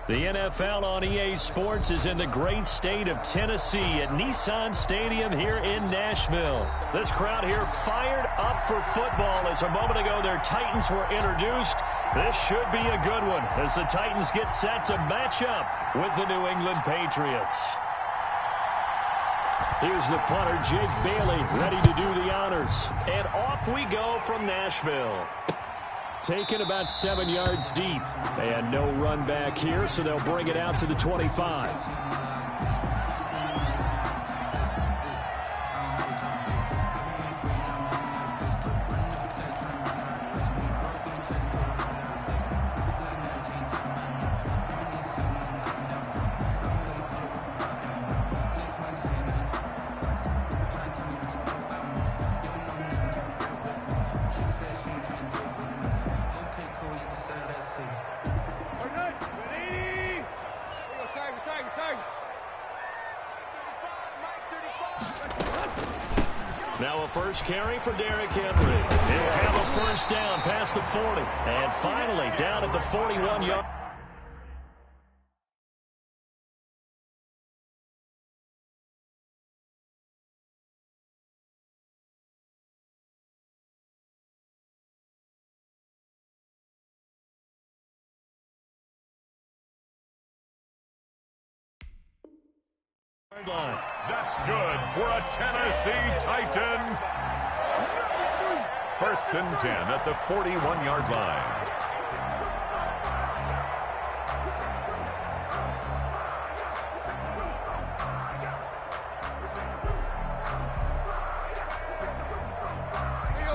The NFL on EA Sports is in the great state of Tennessee at Nissan Stadium here in Nashville. This crowd here fired up for football as a moment ago their Titans were introduced. This should be a good one as the Titans get set to match up with the New England Patriots. Here's the punter, Jake Bailey, ready to do the honors. And off we go from Nashville. Taken about 7 yards deep. And no run back here, so they'll bring it out to the 25. Now a first carry for Derrick Henry. He'll have a first down past the 40. And finally down at the 41-yard. Line. That's good for a Tennessee Titan. First and 10 at the 41-yard line.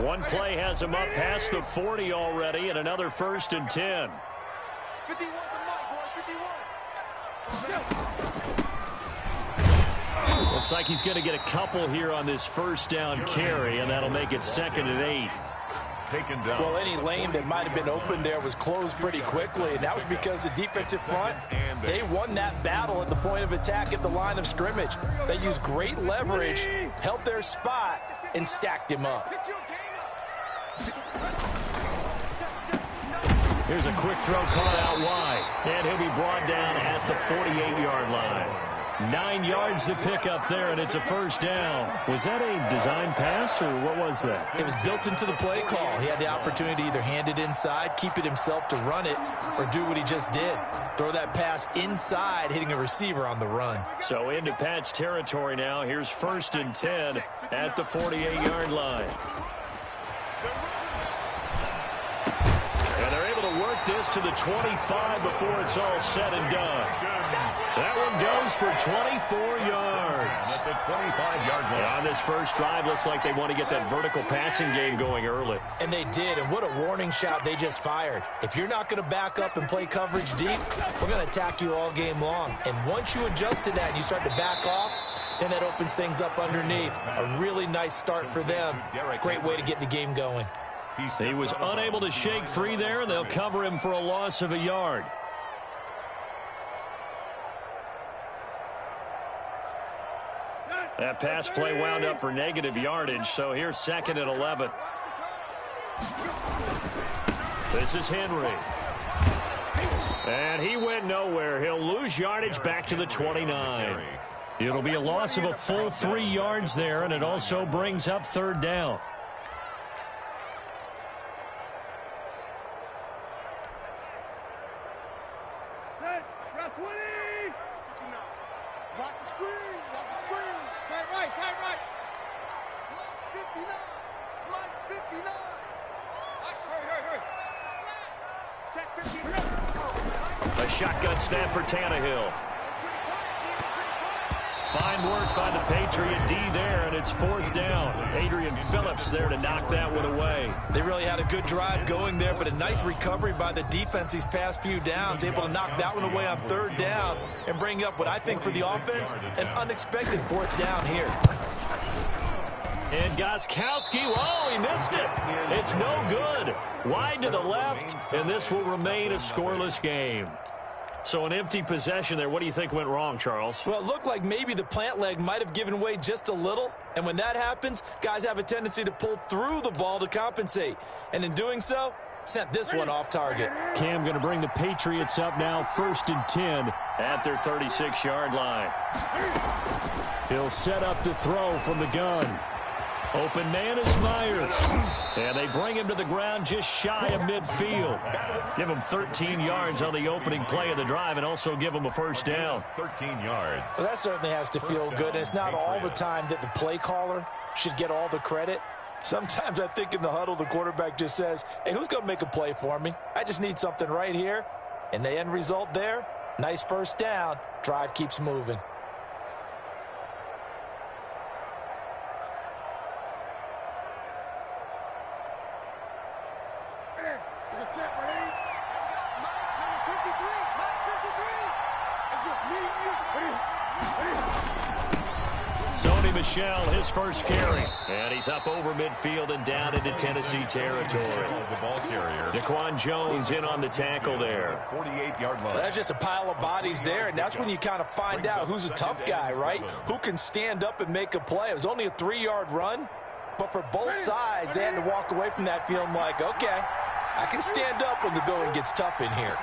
One play has him up past the 40 already, and another first and 10. 51 to Mike, boys, 51. Looks like he's going to get a couple here on this first down carry, and that'll make it 2nd and 8. Taken down. Well, any lane that might have been open there was closed pretty quickly, and that was because the defensive front, they won that battle at the point of attack at the line of scrimmage. They used great leverage, held their spot, and stacked him up. Here's a quick throw caught out wide, and he'll be brought down at the 48-yard line. 9 yards to pick up there, and it's a first down. Was that a design pass, or what was that? It was built into the play call. He had the opportunity to either hand it inside, keep it himself to run it, or do what he just did. Throw that pass inside, hitting a receiver on the run. So into Pat's territory now. Here's 1st and 10 at the 48-yard line. And they're able to work this to the 25 before it's all said and done. That one goes for 24 yards. At the 25-yard line. On this first drive, looks like they want to get that vertical passing game going early. And they did, and what a warning shot they just fired. If you're not going to back up and play coverage deep, we're going to attack you all game long. And once you adjust to that and you start to back off, then that opens things up underneath. A really nice start for them. Great way to get the game going. He was unable to shake free there, and they'll cover him for a loss of a yard. That pass play wound up for negative yardage, so here's 2nd and 11. This is Henry. And he went nowhere. He'll lose yardage back to the 29. It'll be a loss of a full 3 yards there, and it also brings up 3rd down. A shotgun snap for Tannehill. Fine work by the Patriot D there, and it's 4th down. Adrian Phillips there to knock that one away. They really had a good drive going there, but a nice recovery by the defense these past few downs, able to knock that one away on 3rd down and bring up what I think for the offense, an unexpected 4th down here. And Gostkowski, oh, he missed it. It's no good. Wide to the left, and this will remain a scoreless game. So an empty possession there. What do you think went wrong, Charles? Well, it looked like maybe the plant leg might have given way just a little. And when that happens, guys have a tendency to pull through the ball to compensate. And in doing so, Sent this one off target. Cam going to bring the Patriots up now, 1st and 10 at their 36-yard line. He'll set up to throw from the gun. Open man is Myers. And they bring him to the ground just shy of midfield. Give him 13 yards on the opening play of the drive and also give him a first down. 13 yards. Well, that certainly has to feel good. And it's not all the time that the play caller should get all the credit. Sometimes I think in the huddle, the quarterback just says, hey, who's going to make a play for me? I just need something right here. And the end result there, nice first down. Drive keeps moving. Michelle, his first carry. And he's up over midfield and down into Tennessee territory. The ball carrier. Daquan Jones in on the tackle there. 48-yard line. That's just a pile of bodies there, and that's when you kind of find out who's a tough guy, right? Who can stand up and make a play. It was only a 3-yard run, but for both sides, they had to walk away from that feeling like, okay, I can stand up when the going gets tough in here.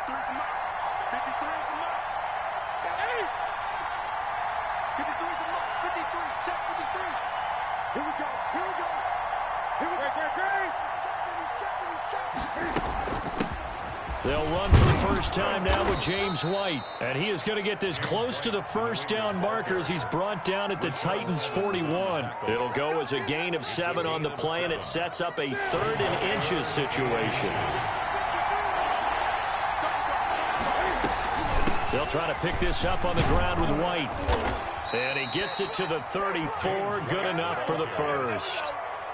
They'll run for the first time now with James White. And he is going to get this close to the first down marker as he's brought down at the Titans' 41. It'll go as a gain of 7 on the play, and it sets up a 3rd and inches situation. They'll try to pick this up on the ground with White. And he gets it to the 34. Good enough for the first.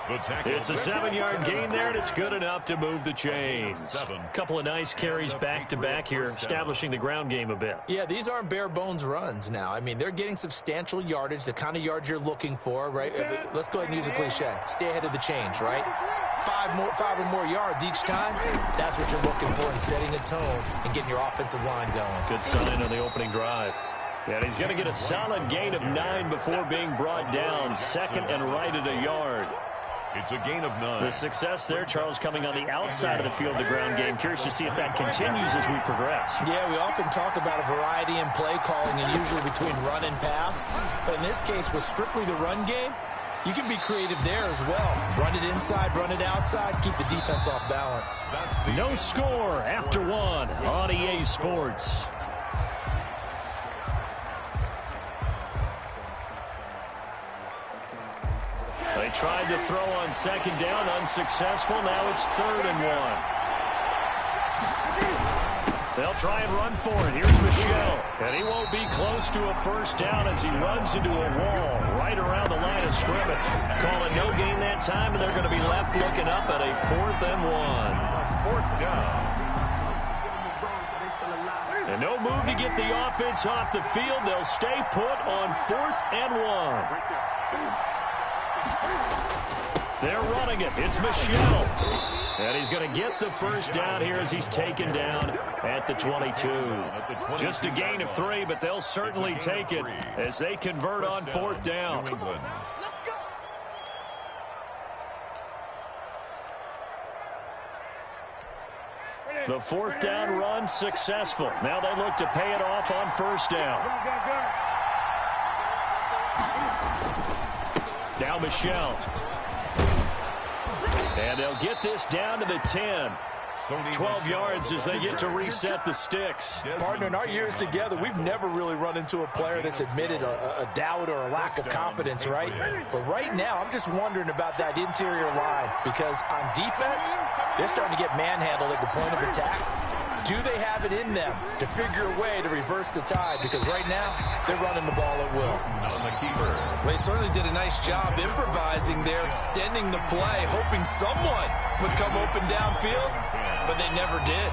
It's a 7-yard gain there, and it's good enough to move the chains. A couple of nice carries back-to-back here, establishing the ground game a bit. Yeah, these aren't bare-bones runs now. I mean, they're getting substantial yardage, the kind of yards you're looking for, right? Let's go ahead and use a cliche. Stay ahead of the change, right? 5 or more yards each time, that's what you're looking for in setting a tone and getting your offensive line going. Good sign on the opening drive. And he's going to get a solid gain of 9 before being brought down. 2nd and right at a yard. It's a gain of 9. The success there, Charles, coming on the outside of the field, the ground game. Curious to see if that continues as we progress. Yeah, we often talk about a variety in play calling and usually between run and pass. But in this case, with strictly the run game, you can be creative there as well. Run it inside, run it outside, keep the defense off balance. No score after 1 on EA Sports. They tried to throw on 2nd down, unsuccessful. Now it's 3rd and 1. They'll try and run for it. Here's Michelle. And he won't be close to a first down as he runs into a wall right around the line of scrimmage. Call it no gain that time, and they're going to be left looking up at a 4th and 1. 4th down. And no move to get the offense off the field. They'll stay put on 4th and 1. They're running it. It's Michelle. And he's going to get the first down here as he's taken down at the 22. Just a gain of 3, but they'll certainly take it as they convert on 4th down. The 4th down run successful. Now they look to pay it off on 1st down. Now Michelle. And they'll get this down to the 10. 12 yards as they get to reset the sticks. Partner, in our years together, we've never really run into a player that's admitted a doubt or a lack of confidence, right? But right now, I'm just wondering about that interior line because on defense, they're starting to get manhandled at the point of attack. Do they have it in them to figure a way to reverse the tide? Because right now, they're running the ball at will. On the keeper. Well, they certainly did a nice job improvising there, extending the play, hoping someone would come open downfield, but they never did.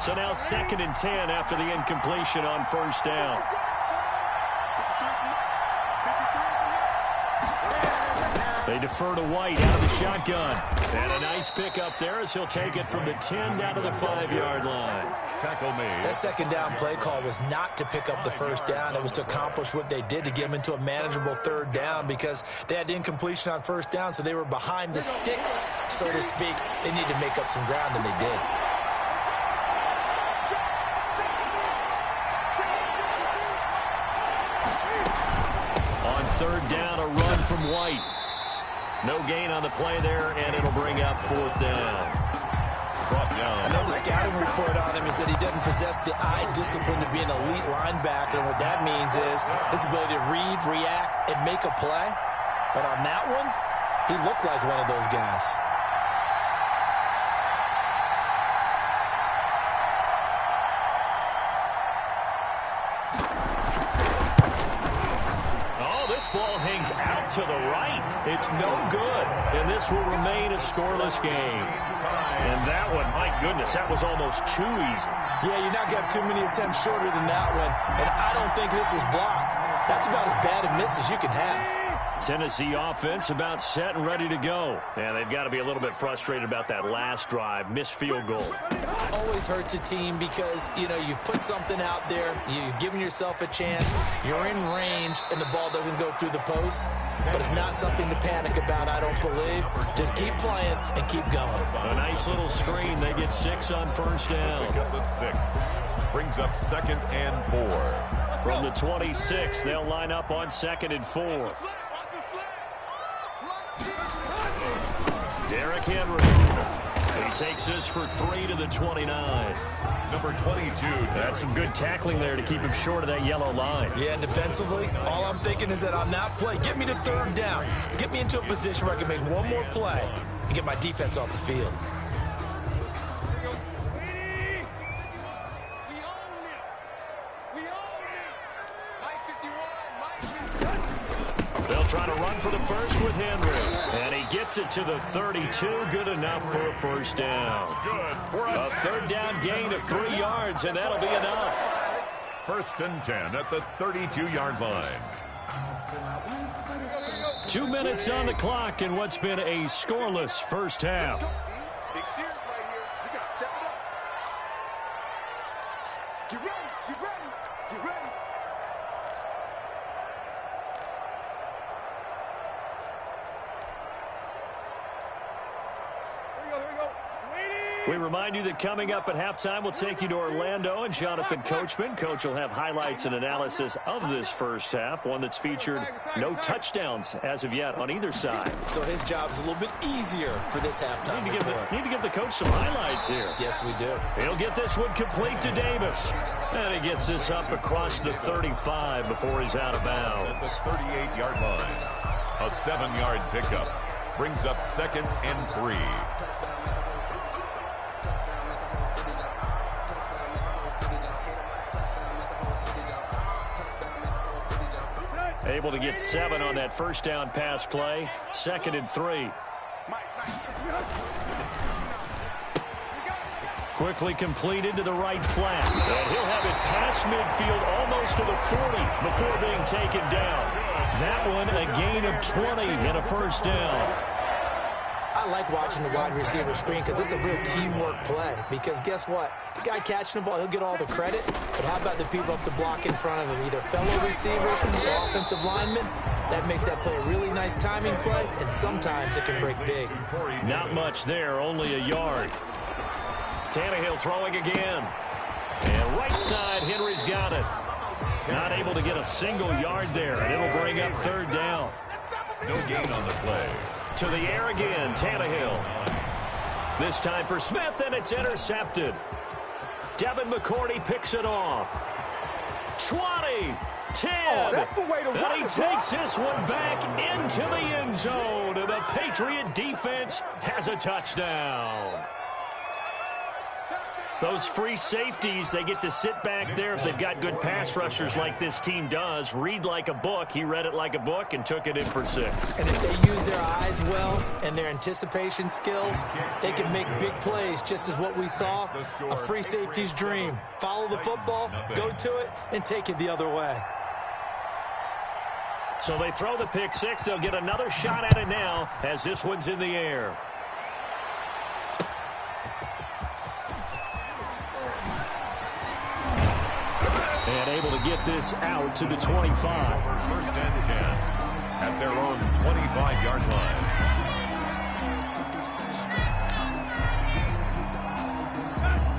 So now 2nd and 10 after the incompletion on 1st down. They defer to White out of the shotgun. And a nice pickup there as he'll take it from the 10 down to the 5-yard line. tackle made. That second down play call was not to pick up the first down. It was to accomplish what they did, to get them into a manageable third down, because they had incompletion on first down, so they were behind the sticks, so to speak. They needed to make up some ground, and they did. On third down, a run from White. No gain on the play there, and it'll bring up fourth down. I know the scouting report on him is that he doesn't possess the eye discipline to be an elite linebacker, and what that means is his ability to read, react, and make a play. But on that one, he looked like one of those guys. Ball hangs out to the right. It's no good, and this will remain a scoreless game. And that one, my goodness, that was almost too easy. Yeah, you're not going to have too many attempts shorter than that one, and I don't think this was blocked. That's about as bad a miss as you can have. Tennessee offense about set and ready to go. And they've got to be a little bit frustrated about that last drive, missed field goal. Always hurts a team because, you know, you've put something out there, you've given yourself a chance, you're in range, and the ball doesn't go through the post. But it's not something to panic about, I don't believe. Just keep playing and keep going. A nice little screen. They get 6 on first down. Pickup of 6. Brings up 2nd and 4. From the 26, they'll line up on 2nd and 4. Derrick Henry. He takes this for 3 to the 29. Number 22. That's some good tackling there to keep him short of that yellow line. Yeah, and defensively, all I'm thinking is that on that play, get me to third down. Get me into a position where I can make one more play and get my defense off the field. They'll try to run for the first with Henry. And he gets it to the 32. Good enough for a first down. A third down gain of 3 yards, and that'll be enough. 1st and 10 at the 32-yard line. 2 minutes on the clock in what's been a scoreless first half. Big series right here. We got to step it up. Get ready. Get ready. Get ready. We remind you that coming up at halftime, we'll take you to Orlando and Jonathan Coachman. Coach will have highlights and analysis of this first half, one that's featured no touchdowns as of yet on either side. So his job's a little bit easier for this halftime report. Need to give the coach some highlights here. Yes, we do. He'll get this one complete to Davis. And he gets this up across the 35 before he's out of bounds. The 38-yard line. A 7-yard pickup. Brings up 2nd and 3. Able to get 7 on that first down pass play. 2nd and 3. Quickly completed to the right flat. And he'll have it past midfield almost to the 40 before being taken down. That one a gain of 20 and a first down. I like watching the wide receiver screen because it's a real teamwork play. Because guess what? The guy catching the ball, he'll get all the credit. But how about the people up to block in front of him? Either fellow receivers or offensive linemen. That makes that play a really nice timing play, and sometimes it can break big. Not much there, only a yard. Tannehill throwing again. And right side, Henry's got it. Not able to get a single yard there, and it'll bring up third down. No gain on the play. To the air again, Tannehill. This time for Smith, and it's intercepted. Devin McCourty picks it off. 20, 10. Oh, that's the way to run And he takes this one back into the end zone. And the Patriot defense has a touchdown. Those free safeties, they get to sit back there if they've got good pass rushers like this team does. Read like a book. He read it like a book and took it in for 6. And if they use their eyes well and their anticipation skills, they can make big plays, just as what we saw, a free safety's dream. Follow the football, go to it, and take it the other way. So they throw the pick 6. They'll get another shot at it now as this one's in the air. And able to get this out to the 25. First and 10 at their own 25-yard line.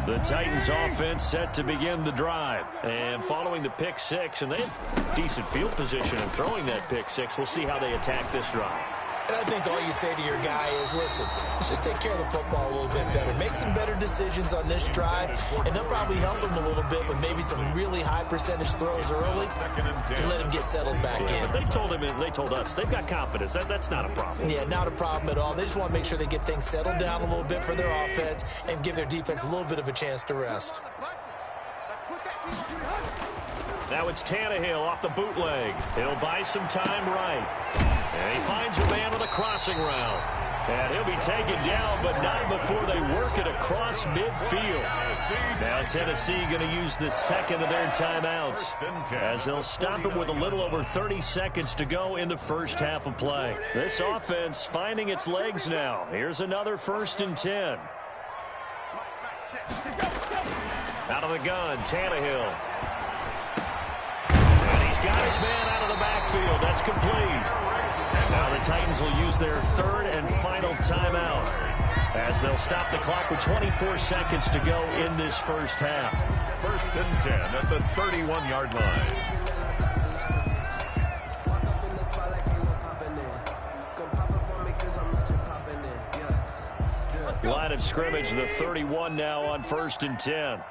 The Titans offense set to begin the drive. And following the pick six, and they have decent field position in throwing that pick six. We'll see how they attack this drive. And I think all you say to your guy is, listen, let's just take care of the football a little bit better. Make some better decisions on this drive, and they'll probably help him a little bit with maybe some really high percentage throws early to let him get settled back in. But they told us they've got confidence. That's not a problem. Yeah, not a problem at all. They just want to make sure they get things settled down a little bit for their offense and give their defense a little bit of a chance to rest. Now it's Tannehill off the bootleg. He'll buy some time right. And he finds a man with a crossing route. And he'll be taken down, but not before they work it across midfield. Now Tennessee going to use the second of their timeouts, as they'll stop it with a little over 30 seconds to go in the first half of play. This offense finding its legs now. Here's another 1st and 10. Out of the gun, Tannehill. And he's got his man out of the backfield. That's complete. Now the Titans will use their 3rd and final timeout, as they'll stop the clock with 24 seconds to go in this first half. 1st and 10 at the 31-yard line. Line of scrimmage, the 31 now on 1st and 10.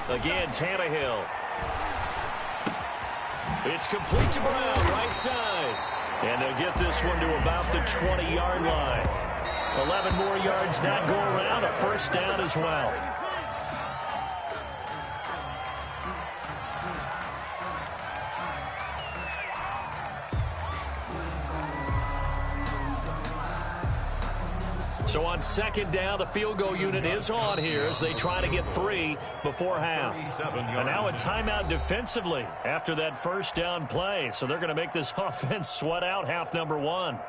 Again, Tannehill. It's complete to Brown, right side. And they'll get this one to about the 20-yard line. 11 more yards not go around, a 1st down as well. So on 2nd down, the field goal unit is on here as they try to get 3 before half. And now a timeout defensively after that 1st down play. So they're going to make this offense sweat out half number 1.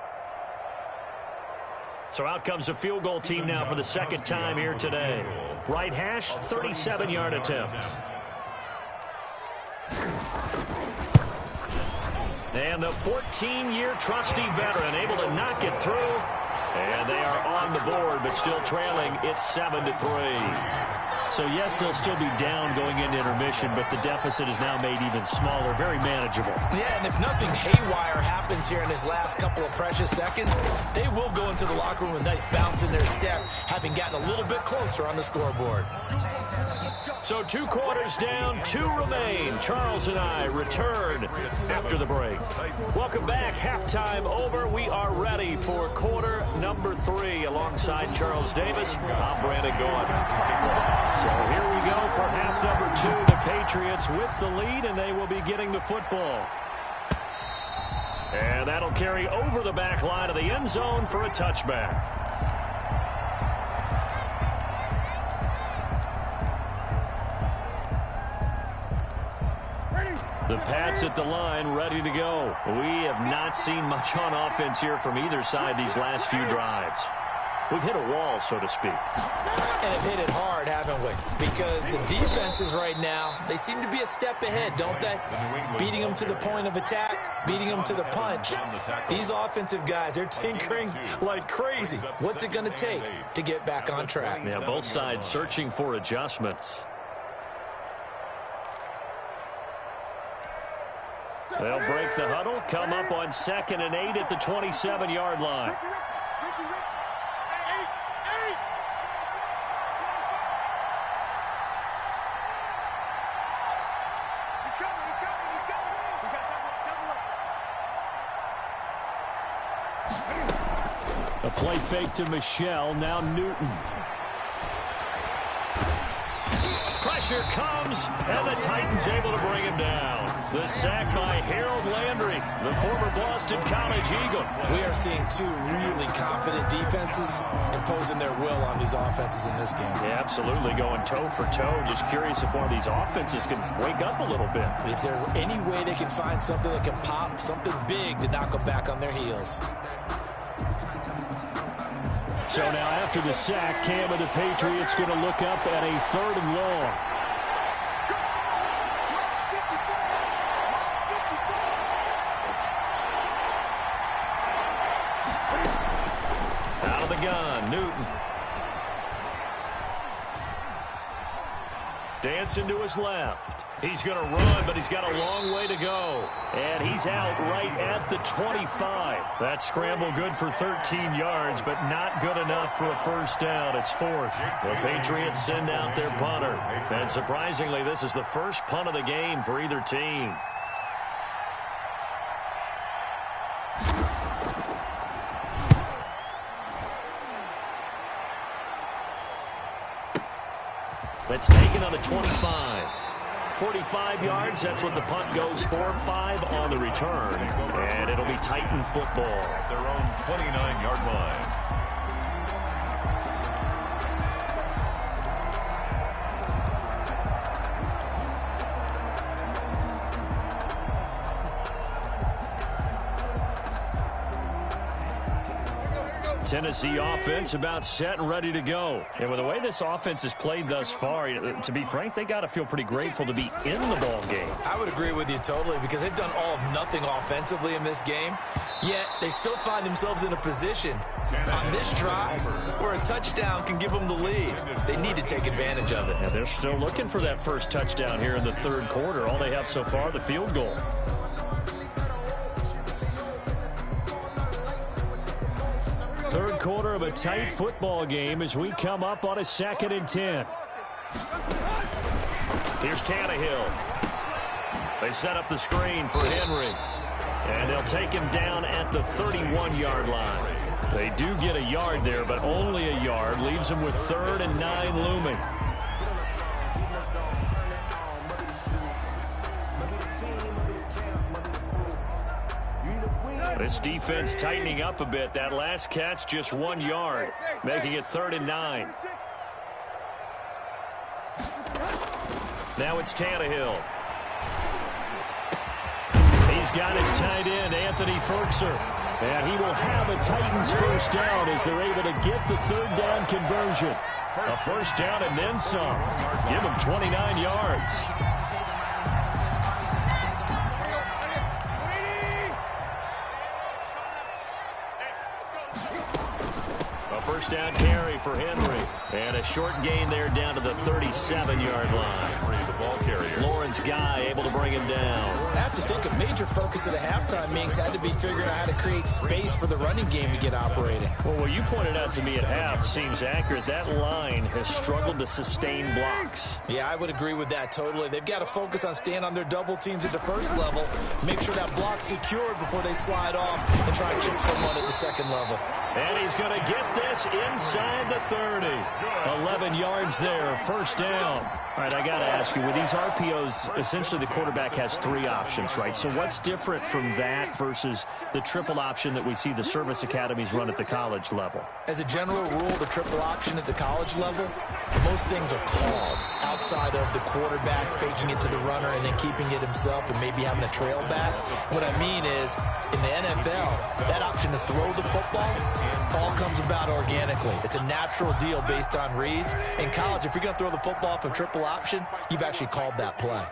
So out comes a field goal team now for the 2nd time here today. Right hash, 37-yard attempt. And the 14-year trusty veteran able to knock it through. And they are on the board, but still trailing. It's 7-3. So, yes, they'll still be down going into intermission, but the deficit is now made even smaller, very manageable. Yeah, and if nothing haywire happens here in his last couple of precious seconds, they will go into the locker room with a nice bounce in their step, having gotten a little bit closer on the scoreboard. So 2 quarters down, 2 remain. Charles and I return after the break. Welcome back. Halftime over. We are ready for quarter number 3 alongside Charles Davis. I'm Brandon Gaughan. So here we go for half number 2. The Patriots with the lead, and they will be getting the football. And that'll carry over the back line of the end zone for a touchback. The Pats at the line, ready to go. We have not seen much on offense here from either side these last few drives. We've hit a wall, so to speak. And have hit it hard, haven't we? Because the defenses right now, they seem to be a step ahead, don't they? Beating them to the point of attack, beating them to the punch. These offensive guys, they're tinkering like crazy. What's it going to take to get back on track? Yeah, both sides searching for adjustments. They'll break the huddle, come up on 2nd and 8 at the 27-yard line. A play fake to Michelle, now Newton. Pressure comes, and the Titans able to bring him down. The sack by Harold Landry, the former Boston College Eagle. We are seeing 2 really confident defenses imposing their will on these offenses in this game. Yeah, absolutely, going toe for toe. Just curious if one of these offenses can wake up a little bit. Is there any way they can find something that can pop, something big to knock them back on their heels? So now after the sack, Cam and the Patriots going to look up at a 3rd and long. Out of the gun, Newton. Dancing to his left. He's going to run, but he's got a long way to go. And he's out right at the 25. That scramble good for 13 yards, but not good enough for a first down. It's 4th. The Patriots send out their punter. And surprisingly, this is the first punt of the game for either team. That's taken on the 25. 45 yards, that's what the punt goes for. 5 on the return. And it'll be Titan football. Their own 29-yard line. Tennessee offense about set and ready to go. And with the way this offense has played thus far, to be frank, they got to feel pretty grateful to be in the ball game. I would agree with you totally because they've done all of nothing offensively in this game, yet they still find themselves in a position on this drive where a touchdown can give them the lead. They need to take advantage of it. And they're still looking for that first touchdown here in the 3rd quarter. All they have so far, the field goal. Third quarter of a tight football game as we come up on a 2nd and 10. Here's Tannehill. They set up the screen for Henry. And they'll take him down at the 31-yard line. They do get a yard there, but only a yard. Leaves them with 3rd and 9 looming. This defense tightening up a bit. That last catch just 1 yard, making it 3rd and 9. Now it's Tannehill. He's got his tight end, Anthony Ferguson. And he will have a Titans first down as they're able to get the 3rd down conversion. A first down and then some. Give him 29 yards. First down carry for Henry. And a short gain there down to the 37-yard line. The ball carrier. Lawrence Guy able to bring him down. I have to think a major focus of the halftime meetings had to be figuring out how to create space for the running game to get operating. Well, what you pointed out to me at half seems accurate. That line has struggled to sustain blocks. Yeah, I would agree with that totally. They've got to focus on staying on their double teams at the first level, make sure that block's secured before they slide off and try and chip someone at the second level. And he's going to get this inside the 30. 11 yards there, first down. All right, I got to ask you, with these RPOs, essentially the quarterback has 3 options, right? So what's different from that versus the triple option that we see the service academies run at the college level? As a general rule, the triple option at the college level, most things are called outside of the quarterback faking it to the runner and then keeping it himself and maybe having a trail back. What I mean is, in the NFL, that option to throw the football all comes about organically. It's a natural deal based on reads. In college, if you're going to throw the football off a triple option, you've actually called that play.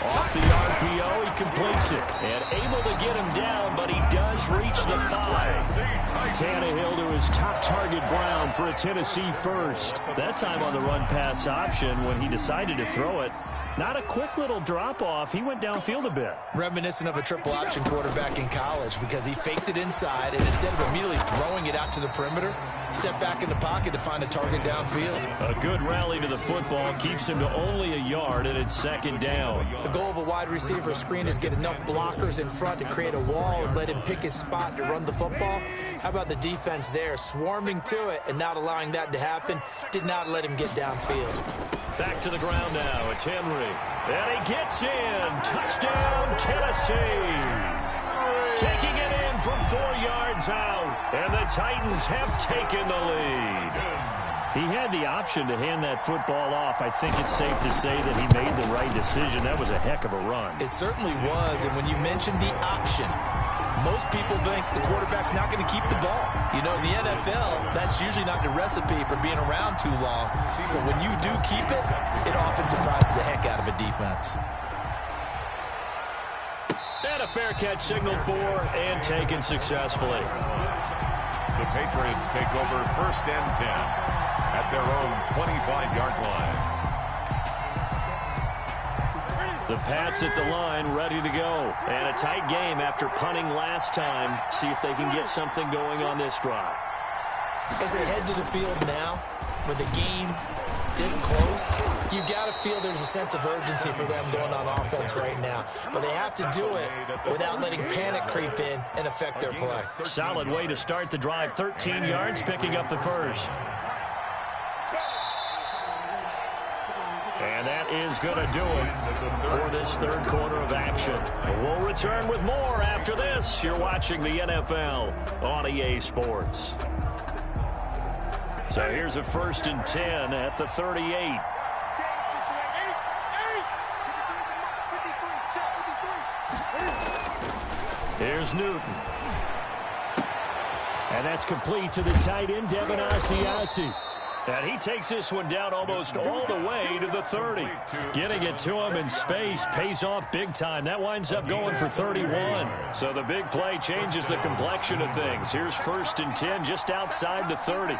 Off the RPO, he completes it. And able to get him down, but he does reach the 5. Tannehill to his top target, Brown, for a Tennessee first. That time on the run-pass option when he decided to throw it. Not a quick little drop-off. He went downfield a bit. Reminiscent of a triple-option quarterback in college because he faked it inside, and instead of immediately throwing it out to the perimeter, stepped back in the pocket to find a target downfield. A good rally to the football keeps him to only a yard, and it's 2nd down. The goal of a wide receiver screen is get enough blockers in front to create a wall and let him pick his spot to run the football. How about the defense there, swarming to it and not allowing that to happen? Did not let him get downfield. Back to the ground now. It's Henry. And he gets in. Touchdown, Tennessee. Taking it in from 4 yards out. And the Titans have taken the lead. He had the option to hand that football off. I think it's safe to say that he made the right decision. That was a heck of a run. It certainly was. And when you mentioned the option, Most people think the quarterback's not going to keep the ball. You know, in the NFL, that's usually not the recipe for being around too long. So when you do keep it, it often surprises the heck out of a defense. And a fair catch signaled for and taken successfully. The Patriots take over 1st and 10 at their own 25-yard line. The Pats at the line, ready to go. And a tight game after punting last time. See if they can get something going on this drive. As they head to the field now, with the game this close, you've got to feel there's a sense of urgency for them going on offense right now. But they have to do it without letting panic creep in and affect their play. Solid way to start the drive. 13 yards, picking up the first. And that is going to do it for this third quarter of action. We'll return with more after this. You're watching the NFL on EA Sports. So here's a 1st and 10 at the 38. Here's Newton. And that's complete to the tight end, Devin Asiasi. And he takes this one down almost all the way to the 30. Getting it to him in space pays off big time. That winds up going for 31. So the big play changes the complexion of things. Here's 1st and 10 just outside the 30.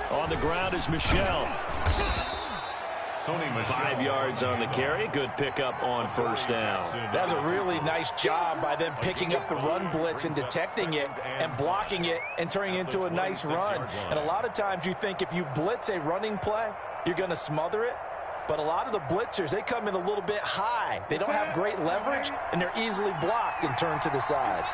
On the ground is Michel. 5 yards on the carry. Good pickup on 1st down. That's a really nice job by them picking up the run blitz and detecting it and blocking it and turning it into a nice run. And a lot of times you think if you blitz a running play, you're going to smother it. But a lot of the blitzers, they come in a little bit high. They don't have great leverage, and they're easily blocked and turned to the side.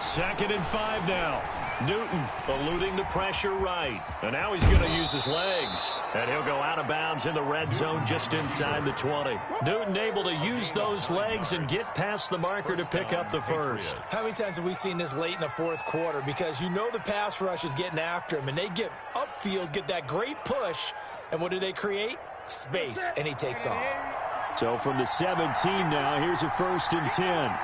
Second and 5 now. Newton eluding the pressure right. And now he's going to use his legs. And he'll go out of bounds in the red zone just inside the 20. Newton able to use those legs and get past the marker to pick up the first. How many times have we seen this late in the fourth quarter? Because you know the pass rush is getting after him, and they get upfield, get that great push, and what do they create? Space, and he takes off. So from the 17 now, here's a 1st and 10.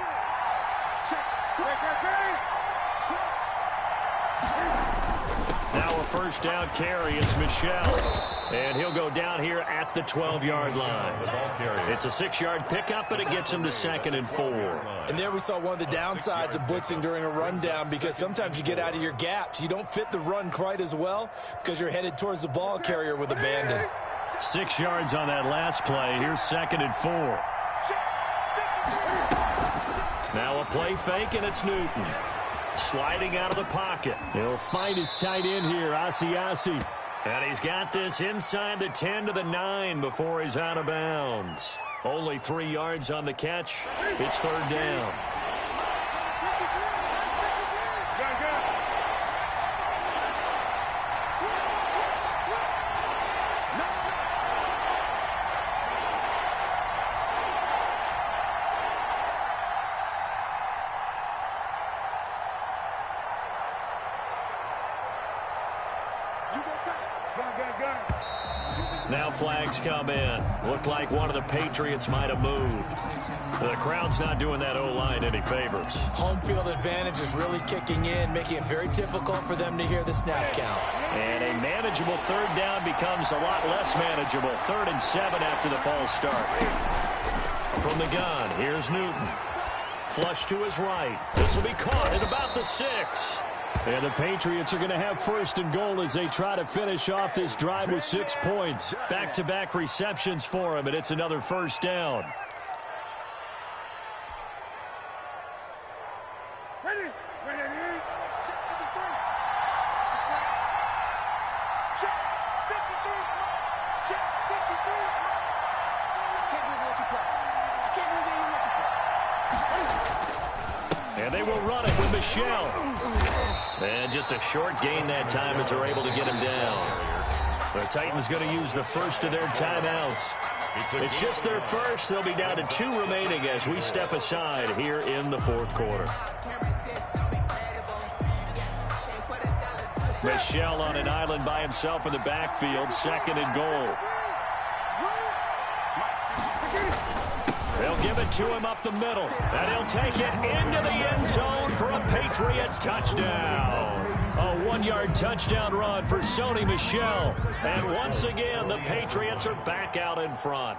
Now a 1st down carry. It's Michel. And he'll go down here at the 12-yard line. It's a 6-yard pickup, but it gets him to 2nd and 4. And there we saw one of the downsides of blitzing during a rundown, because sometimes you get out of your gaps. You don't fit the run quite as well because you're headed towards the ball carrier with abandon. 6 yards on that last play. Here's 2nd and 4. Now a play fake, and it's Newton. Sliding out of the pocket. He'll find his tight end here, Asiasi. And he's got this inside the 10 to the 9 before he's out of bounds. Only 3 yards on the catch. It's 3rd down. Now flags come in. Looked like one of the Patriots might have moved. The crowd's not doing that O-line any favors. Home field advantage is really kicking in, making it very difficult for them to hear the snap count. And a manageable 3rd down becomes a lot less manageable. 3rd and 7 after the false start. From the gun, here's Newton. Flush to his right. This will be caught at about the 6. And the Patriots are going to have 1st and goal as they try to finish off this drive with 6 points. Back-to-back receptions for him, and it's another 1st down. And they will run it with Michel. And just a short gain that time as they're able to get him down. The Titans going to use the first of their timeouts. It's just their first. They'll be down to 2 remaining as we step aside here in the 4th quarter. Michel on an island by himself in the backfield, 2nd and goal. They'll give it to him up the middle, and he'll take it into the end zone for a Patriot touchdown. A 1-yard touchdown run for Sony Michel. And once again, the Patriots are back out in front.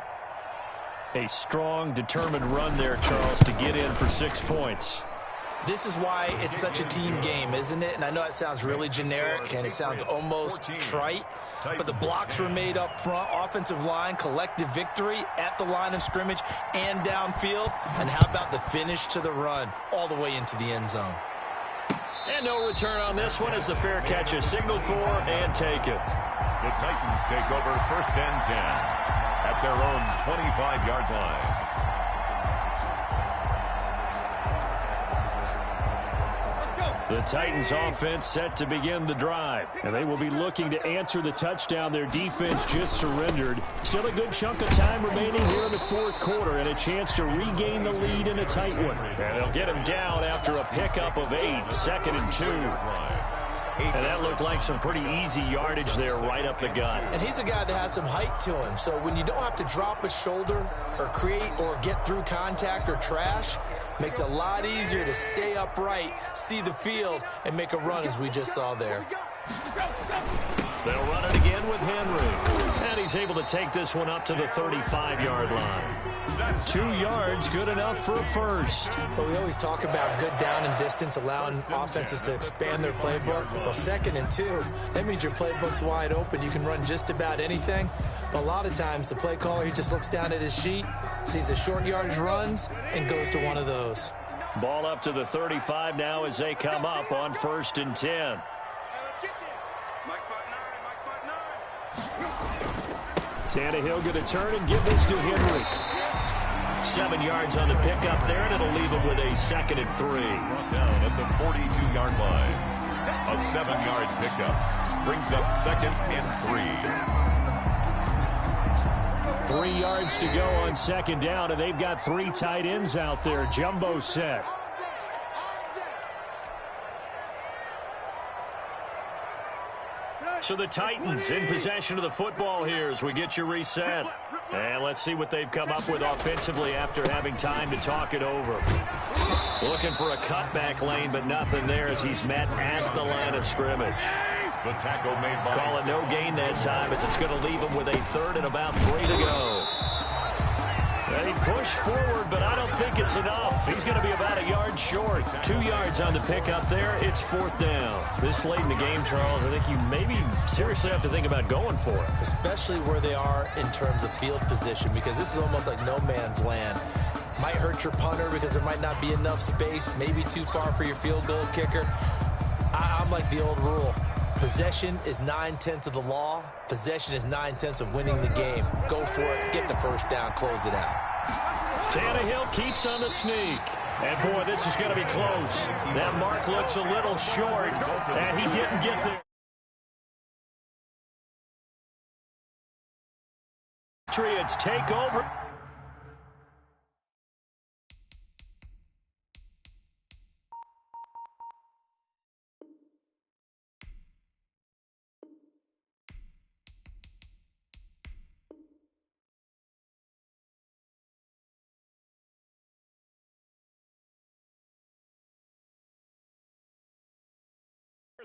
A strong, determined run there, Charles, to get in for 6 points. This is why it's such a team game, isn't it? And I know it sounds really generic and it sounds almost trite, but the blocks were made up front, offensive line, collective victory at the line of scrimmage and downfield. And how about the finish to the run all the way into the end zone? And no return on this one as the fair catch is signaled for and taken. The Titans take over 1st and 10 at their own 25-yard line. The Titans offense set to begin the drive, and they will be looking to answer the touchdown their defense just surrendered. Still a good chunk of time remaining here in the 4th quarter and a chance to regain the lead in a tight one. And they'll get him down after a pickup of 8, 2nd and 2. And that looked like some pretty easy yardage there right up the gut. And he's a guy that has some height to him, so when you don't have to drop a shoulder or create or get through contact or trash, makes it a lot easier to stay upright, see the field, and make a run as we just saw there. They'll run it again with Henry. And he's able to take this one up to the 35-yard line. 2 yards, good enough for a first. But we always talk about good down and distance, allowing offenses to expand their playbook. Well, 2nd and 2, that means your playbook's wide open. You can run just about anything. But a lot of times, the play caller, he just looks down at his sheet, sees the short yardage runs, and goes to one of those. Ball up to the 35 now as they come up on 1st and 10. Tannehill going to turn and give this to Henry. 7 yards on the pickup there, and it'll leave him with a 2nd and 3. Down at the 42-yard line. A 7-yard pickup brings up 2nd and 3. 3 yards to go on 2nd down, and they've got 3 tight ends out there. Jumbo set. So the Titans in possession of the football here as we get you reset. And let's see what they've come up with offensively after having time to talk it over. Looking for a cutback lane, but nothing there as he's met at the line of scrimmage. The tackle made by... Call it no gain that time as it's going to leave him with a 3rd and about 3 to go. They push forward, but I don't think it's enough. He's going to be about a yard short. 2 yards on the pickup there. It's 4th down. This late in the game, Charles, I think you maybe seriously have to think about going for it. Especially where they are in terms of field position, because this is almost like no man's land. Might hurt your punter because there might not be enough space, maybe too far for your field goal kicker. I'm like the old rule. Possession is 9/10 of the law. Possession is 9/10 of winning the game. Go for it. Get the first down. Close it out. Tannehill keeps on the sneak. And, boy, this is going to be close. That mark looks a little short, and he didn't get there. Patriots take over.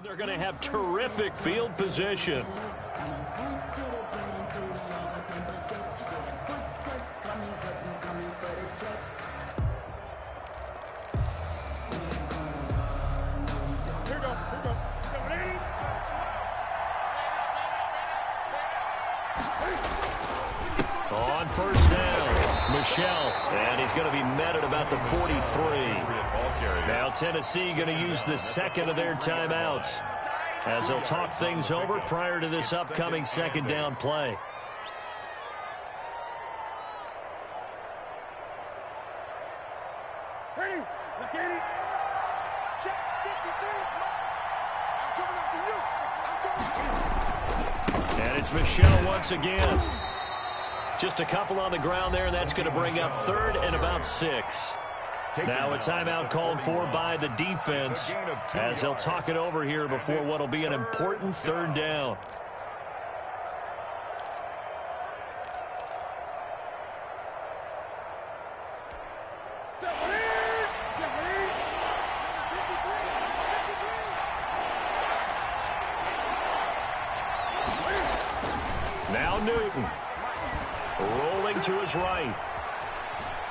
They're going to have terrific field position. On 1st down, Michel, and he's going to be met at about the 43. Now Tennessee going to use the 2nd of their timeouts as they'll talk things over prior to this upcoming 2nd down play. Ready? Let's get it. Check 53. I'm coming after you. I'm coming. And it's Michel once again. Just a couple on the ground there, and that's going to bring up 3rd and about 6. Now a timeout called for by the defense as they'll talk it over here before what will be an important third down. Now Newton rolling to his right.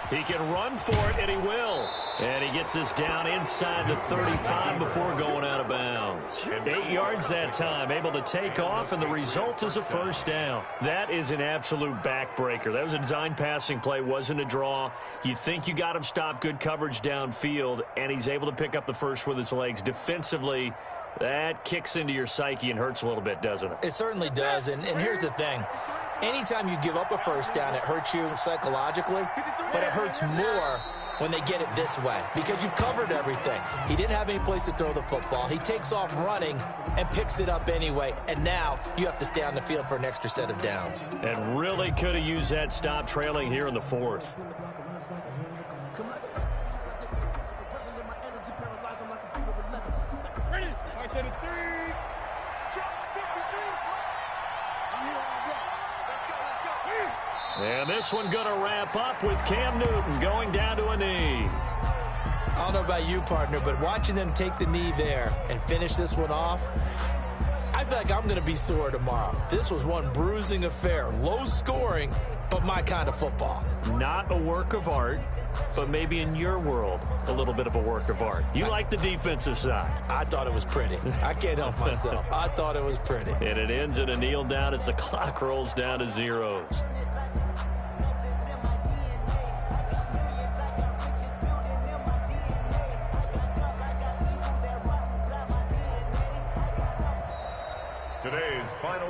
He can run for it, and he will. And he gets us down inside the 35 before going out of bounds. 8 yards that time, able to take off, and the result is a first down. That is an absolute backbreaker. That was a design passing play, wasn't a draw. You think you got him stopped, good coverage downfield, and he's able to pick up the first with his legs. Defensively, that kicks into your psyche and hurts a little bit, doesn't it? It certainly does, and here's the thing. Anytime you give up a first down, it hurts you psychologically, but it hurts more when they get it this way because you've covered everything. He didn't have any place to throw the football. He takes off running and picks it up anyway, and now you have to stay on the field for an extra set of downs. And really could have used that stop trailing here in the fourth. And this one going to wrap up with Cam Newton going down to a knee. I don't know about you, partner, but watching them take the knee there and finish this one off, I feel like I'm going to be sore tomorrow. This was one bruising affair. Low scoring, but my kind of football. Not a work of art, but maybe in your world, a little bit of a work of art. You like the defensive side. I thought it was pretty. I can't help myself. I thought it was pretty. And it ends in a kneel down as the clock rolls down to zeros.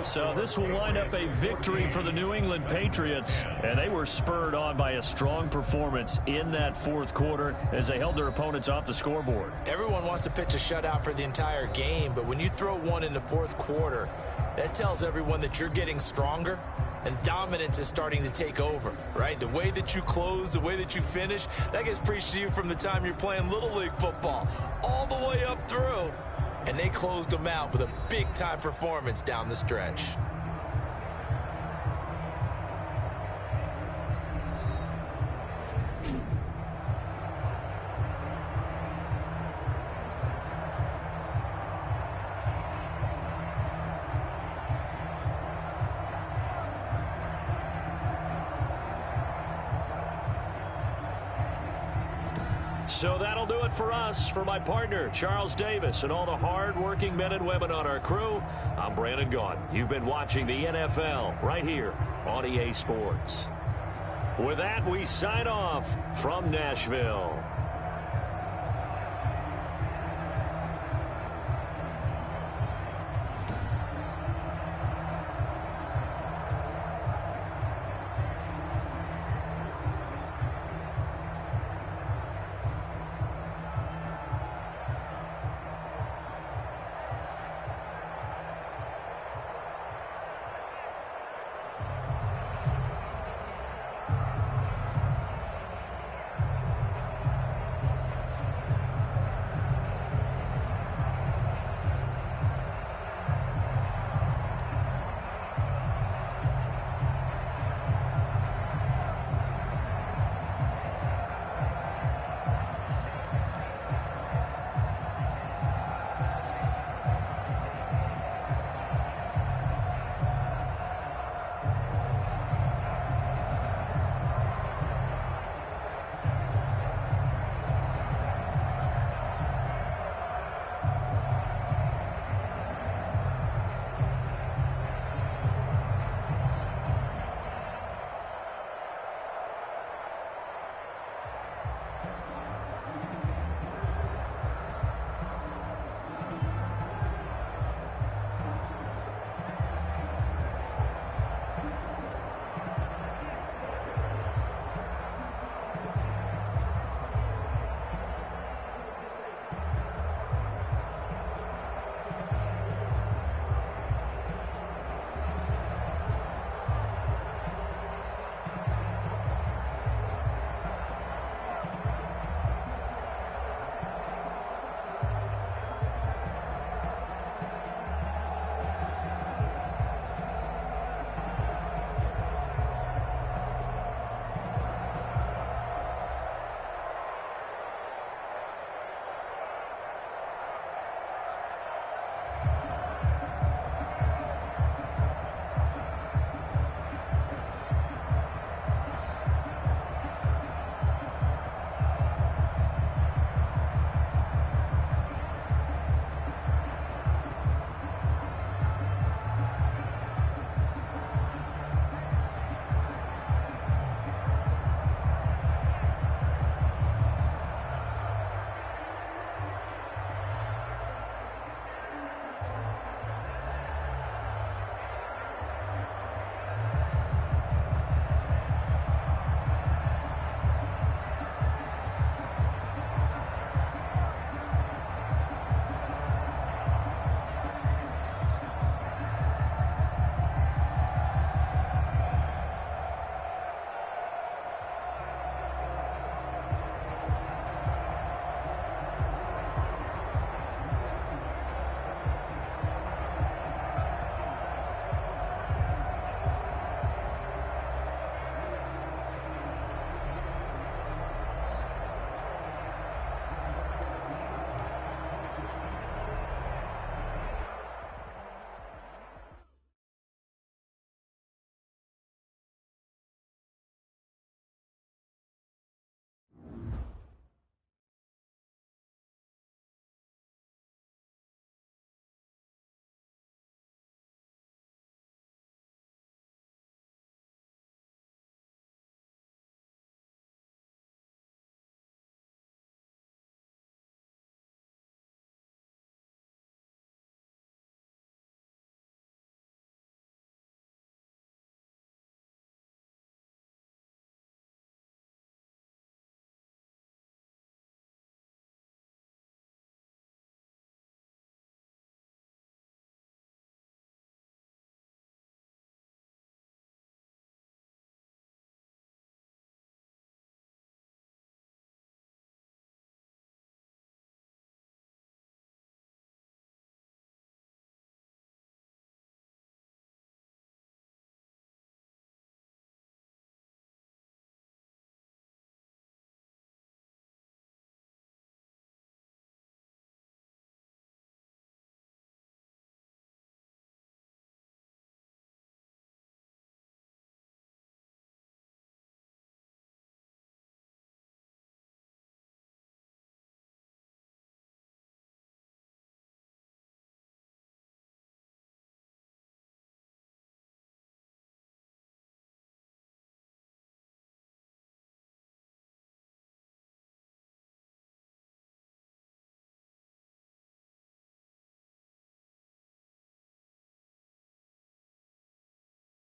So this will wind up a victory for the New England Patriots, and they were spurred on by a strong performance in that fourth quarter as they held their opponents off the scoreboard. Everyone wants to pitch a shutout for the entire game, but when you throw one in the fourth quarter, that tells everyone that you're getting stronger and dominance is starting to take over, right? The way that you close, the way that you finish, that gets preached to you from the time you're playing Little League football all the way up through. And they closed them out with a big-time performance down the stretch. So that'll do it for us. For my partner, Charles Davis, and all the hard-working men and women on our crew, I'm Brandon Gaudin. You've been watching the NFL right here on EA Sports. With that, we sign off from Nashville.